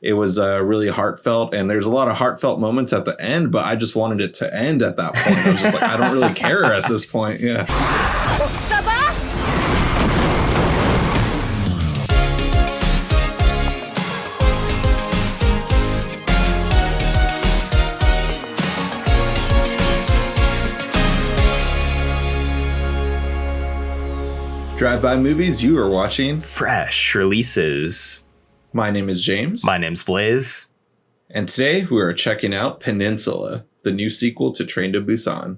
It was really heartfelt, and there's a lot of heartfelt moments at the end, but I just wanted it to end at that point. I was just like, I don't really care at this point. Yeah. Drive-by movies, you are watching Fresh Releases. My name is James. My name's Blaise. And today we are checking out Peninsula, the new sequel to Train to Busan.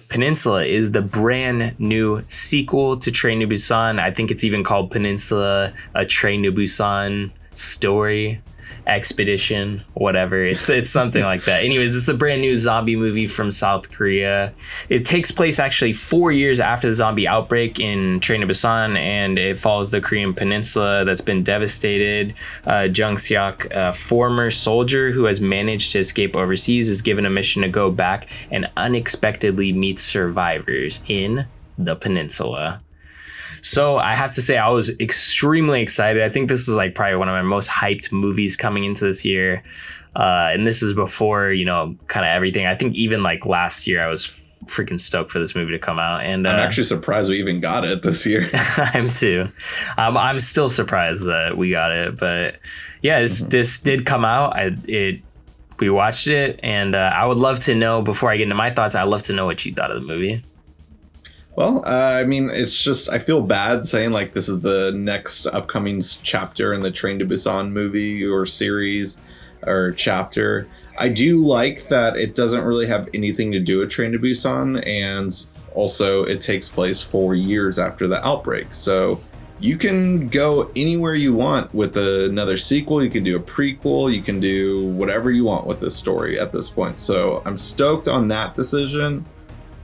Peninsula is the brand new sequel to Train to Busan. I think it's even called Peninsula, a Train to Busan story, expedition, whatever. It's something like that. Anyways, it's the brand new zombie movie from South Korea. It takes place actually 4 years after the zombie outbreak in Train to Busan, and it follows the Korean peninsula that's been devastated. Jung Seok, a former soldier who has managed to escape overseas, is given a mission to go back and unexpectedly meet survivors in the peninsula. So I have to say I was extremely excited. I think this was like probably one of my most hyped movies coming into this year. And this is before, kind of everything. I think even like last year I was freaking stoked for this movie to come out. And I'm actually surprised we even got it this year. I'm too. I'm still surprised that we got it. But yeah, this did come out. We watched it. And I would love to know, before I get into my thoughts, I'd love to know what you thought of the movie. Well, I mean, it's just, I feel bad saying like this is the next upcoming chapter in the Train to Busan movie or series or chapter. I do like that it doesn't really have anything to do with Train to Busan, and also it takes place 4 years after the outbreak. So you can go anywhere you want with another sequel. You can do a prequel. You can do whatever you want with this story at this point. So I'm stoked on that decision.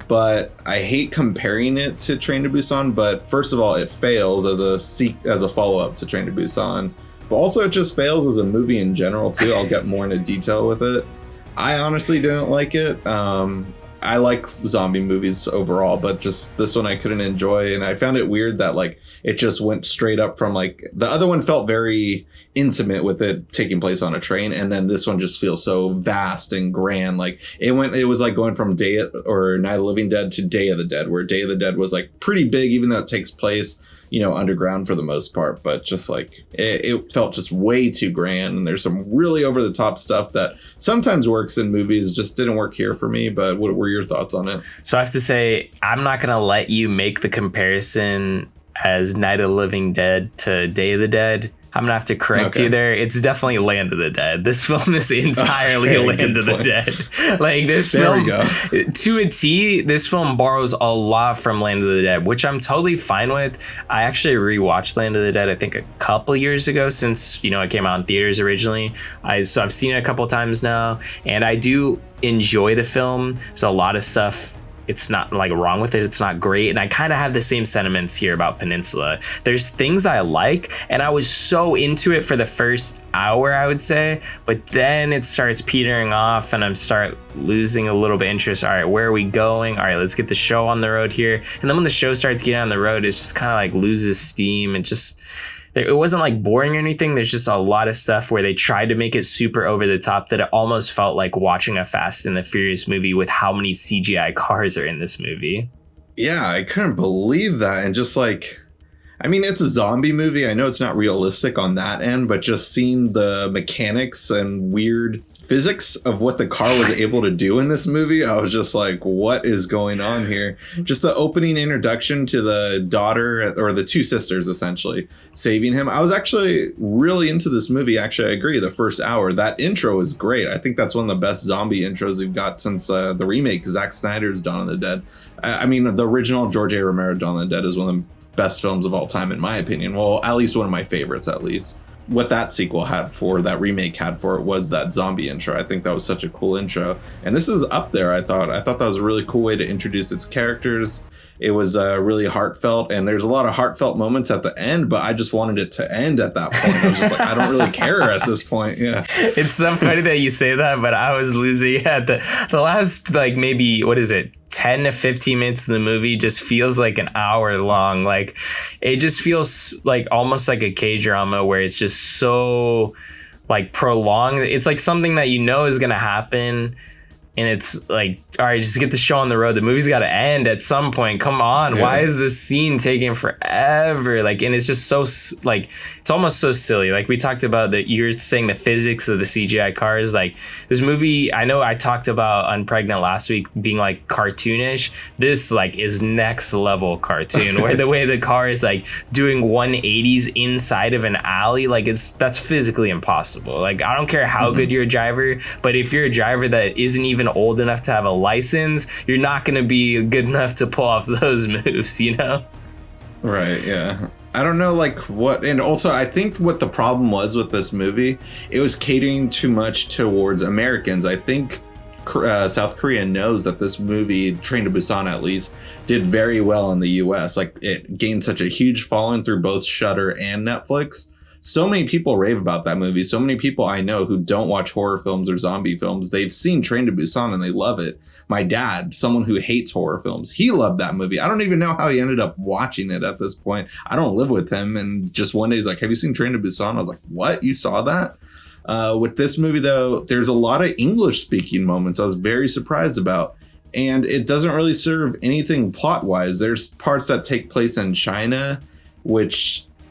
But I hate comparing it to Train to Busan. But first of all, it fails as a follow-up to Train to Busan. But also it just fails as a movie in general too. I'll get more into detail with it. I honestly didn't like it. I like zombie movies overall, but just this one I couldn't enjoy. And I found it weird that like it just went straight up from like the other one felt very intimate with it taking place on a train, and then this one just feels so vast and grand. Like it was like going from Night of the Living Dead to Day of the Dead, where Day of the Dead was like pretty big, even though it takes place underground for the most part, but just like it felt just way too grand. And there's some really over the top stuff that sometimes works in movies, just didn't work here for me. But what were your thoughts on it? So I have to say, I'm not gonna let you make the comparison as Night of the Living Dead to Day of the Dead. I'm gonna have to correct you there. It's definitely Land of the Dead. This film is entirely Land of the Dead. Like this film, to a T, this film borrows a lot from Land of the Dead, which I'm totally fine with. I actually rewatched Land of the Dead, I think a couple years ago, since it came out in theaters originally. So I've seen it a couple times now, and I do enjoy the film. There's a lot of stuff. It's not like wrong with it. It's not great. And I kind of have the same sentiments here about Peninsula. There's things I like, and I was so into it for the first hour, I would say, but then it starts petering off and I'm start losing a little bit interest. All right, where are we going? All right, let's get the show on the road here. And then when the show starts getting on the road, it just kind of like loses steam. And just, it wasn't like boring or anything. There's just a lot of stuff where they tried to make it super over the top that it almost felt like watching a Fast and the Furious movie with how many CGI cars are in this movie. Yeah, I couldn't believe that. And just like, I mean, it's a zombie movie. I know it's not realistic on that end, but just seeing the mechanics and weird physics of what the car was able to do in this movie, I was just like, what is going on here? Just the opening introduction to the daughter, or the two sisters essentially saving him. I was actually really into this movie. Actually, I agree. The first hour, that intro is great. I think that's one of the best zombie intros we've got since the remake, Zack Snyder's Dawn of the Dead. I mean, the original George A. Romero Dawn of the Dead is one of the best films of all time, in my opinion. Well, at least one of my favorites, at least. What that sequel had for, that remake had for it, was that zombie intro. I think that was such a cool intro, and this is up there. I thought that was a really cool way to introduce its characters. It was really heartfelt, and there's a lot of heartfelt moments at the end, but I just wanted it to end at that point. I was just like, I don't really care at this point. Yeah. It's so funny that you say that, but I was losing at the last, like, maybe, what is it, 10 to 15 minutes of the movie just feels like an hour long. Like, it just feels like almost like a K-drama where it's just so, like, prolonged. It's like something that you know is going to happen. And it's like, all right, just get the show on the road. The movie's got to end at some point. Come on. Yeah. Why is this scene taking forever? Like, and it's just so, like, it's almost so silly. Like, we talked about you're saying the physics of the CGI cars. Like, this movie, I know I talked about Unpregnant last week being like cartoonish. This, like, is next level cartoon where the way the car is like doing 180s inside of an alley. Like, that's physically impossible. Like, I don't care how good you're a driver, but if you're a driver that isn't even old enough to have a license, you're not going to be good enough to pull off those moves, you know? Right, yeah. I don't know, like, what, and also I think what the problem was with this movie, it was catering too much towards Americans. I think South Korea knows that this movie, Train to Busan at least, did very well in the US. Like, it gained such a huge following through both Shudder and Netflix. So many people rave about that movie. So many people I know who don't watch horror films or zombie films, they've seen Train to Busan and they love it. My dad, someone who hates horror films, he loved that movie. I don't even know how he ended up watching it at this point. I don't live with him. And just one day he's like, have you seen Train to Busan? I was like, what? You saw that? With this movie, though, there's a lot of English speaking moments I was very surprised about. And it doesn't really serve anything plot wise. There's parts that take place in China,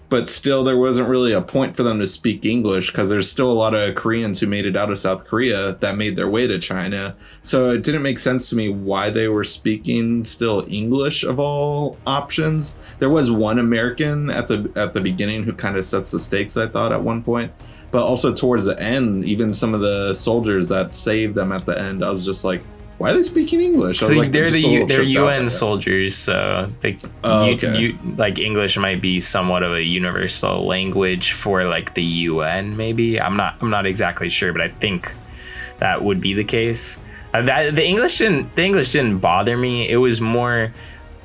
but still there wasn't really a point for them to speak English because there's still a lot of Koreans who made it out of South Korea that made their way to China. So it didn't make sense to me why they were speaking still English of all options. There was one American at the beginning who kind of sets the stakes, I thought, at one point. But also towards the end, even some of the soldiers that saved them at the end, I was just like, why are they speaking English? So like, they're UN soldiers, so like English might be somewhat of a universal language for like the UN. Maybe I'm not exactly sure, but I think that would be the case. The English didn't bother me. It was more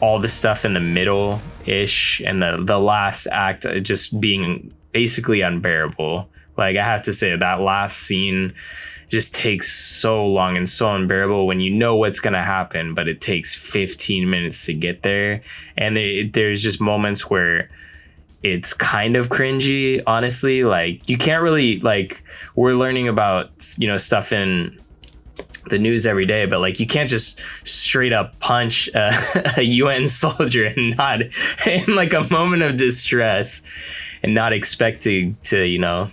all the stuff in the middle ish and the last act just being basically unbearable. Like, I have to say that last scene just takes so long and so unbearable when you know what's going to happen, but it takes 15 minutes to get there. And there's just moments where it's kind of cringy, honestly. Like, you can't really, like, we're learning about, you know, stuff in the news every day, but like, you can't just straight up punch a UN soldier and not in like a moment of distress and not expect to, you know,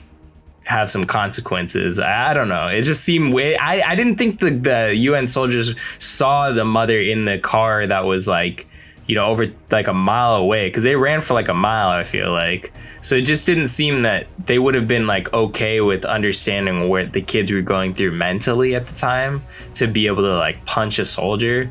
have some consequences. I don't know. It just seemed way. I didn't think the UN soldiers saw the mother in the car that was like, you know, over like a mile away, because they ran for like a mile, I feel like. So it just didn't seem that they would have been like okay with understanding what the kids were going through mentally at the time to be able to like punch a soldier,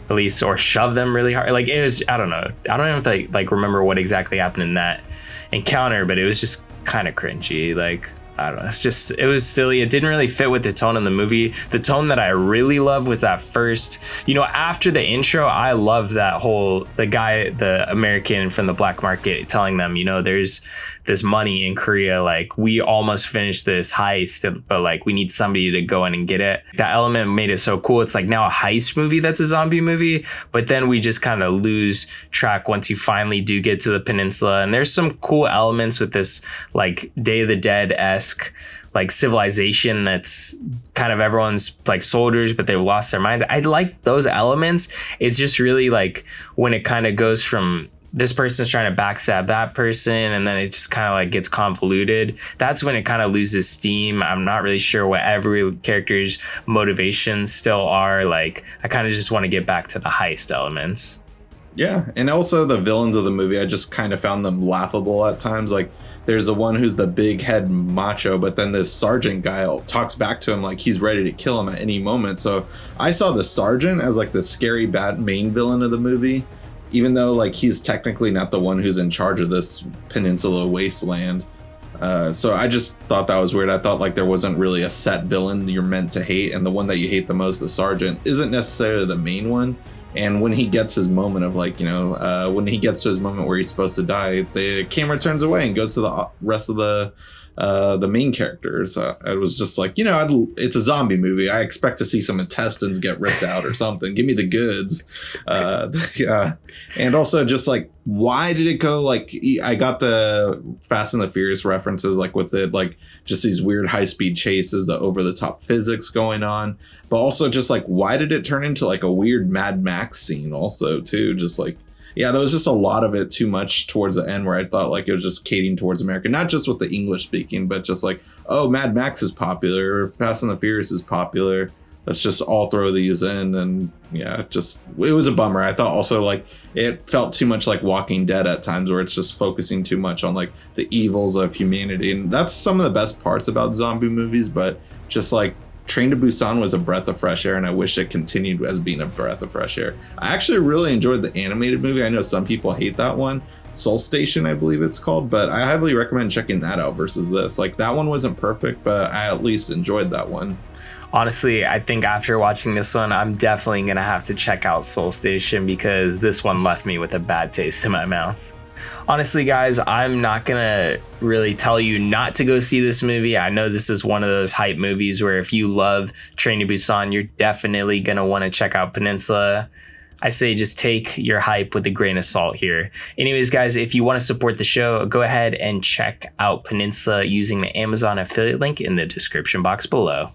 at least, or shove them really hard. Like, it was, I don't know. I don't know if I like remember what exactly happened in that encounter, but it was just kind of cringy. Like, I don't know. It was silly. It didn't really fit with the tone of the movie. The tone that I really loved was that first, you know, after the intro, I loved that the American from the black market telling them, you know, there's this money in Korea. Like, we almost finished this heist, but like, we need somebody to go in and get it. That element made it so cool. It's like now a heist movie that's a zombie movie, but then we just kind of lose track once you finally do get to the peninsula. And there's some cool elements with this like Day of the Dead-esque like civilization that's kind of everyone's like soldiers, but they've lost their minds. I like those elements. It's just really like when it kind of goes from this person's trying to backstab that person, and then it just kind of like gets convoluted. That's when it kind of loses steam. I'm not really sure what every character's motivations still are. Like, I kind of just want to get back to the heist elements. Yeah, and also the villains of the movie, I just kind of found them laughable at times. Like, there's the one who's the big head macho, but then this sergeant guy talks back to him like he's ready to kill him at any moment. So I saw the sergeant as like the scary bad main villain of the movie, even though like he's technically not the one who's in charge of this peninsula wasteland. So I just thought that was weird. I thought like there wasn't really a set villain you're meant to hate, and the one that you hate the most, the sergeant, isn't necessarily the main one. And when he gets his moment of like, when he gets to his moment where he's supposed to die, the camera turns away and goes to the rest of the main characters. It was just like, it's a zombie movie. I expect to see some intestines get ripped out or something. Give me the goods. Yeah. And also just like, why did it go like, I got the Fast and the Furious references, like with it, like just these weird high speed chases, the over the top physics going on, but also just like, why did it turn into like a weird Mad Max scene also too? Just like, yeah, there was just a lot of it too much towards the end where I thought like it was just catering towards America, not just with the English speaking, but just like, oh, Mad Max is popular, Fast and the Furious is popular. Let's just all throw these in. And yeah, it was a bummer. I thought also like it felt too much like Walking Dead at times where it's just focusing too much on like the evils of humanity. And that's some of the best parts about zombie movies, but just like Train to Busan was a breath of fresh air, and I wish it continued as being a breath of fresh air. I actually really enjoyed the animated movie. I know some people hate that one, Soul Station, I believe it's called, but I highly recommend checking that out versus this. Like that one wasn't perfect, but I at least enjoyed that one. Honestly, I think after watching this one, I'm definitely gonna have to check out Soul Station because this one left me with a bad taste in my mouth. Honestly, guys, I'm not gonna really tell you not to go see this movie. I know this is one of those hype movies where if you love Train to Busan, you're definitely gonna want to check out Peninsula. I say just take your hype with a grain of salt here. Anyways, guys, if you want to support the show, go ahead and check out Peninsula using the Amazon affiliate link in the description box below.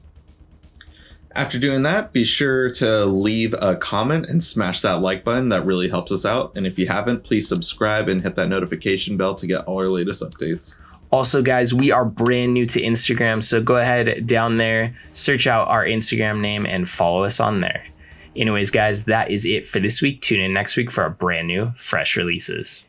After doing that, be sure to leave a comment and smash that like button. That really helps us out. And if you haven't, please subscribe and hit that notification bell to get all our latest updates. Also, guys, we are brand new to Instagram, so go ahead down there, search out our Instagram name, and follow us on there. Anyways, guys, that is it for this week. Tune in next week for our brand new, fresh releases.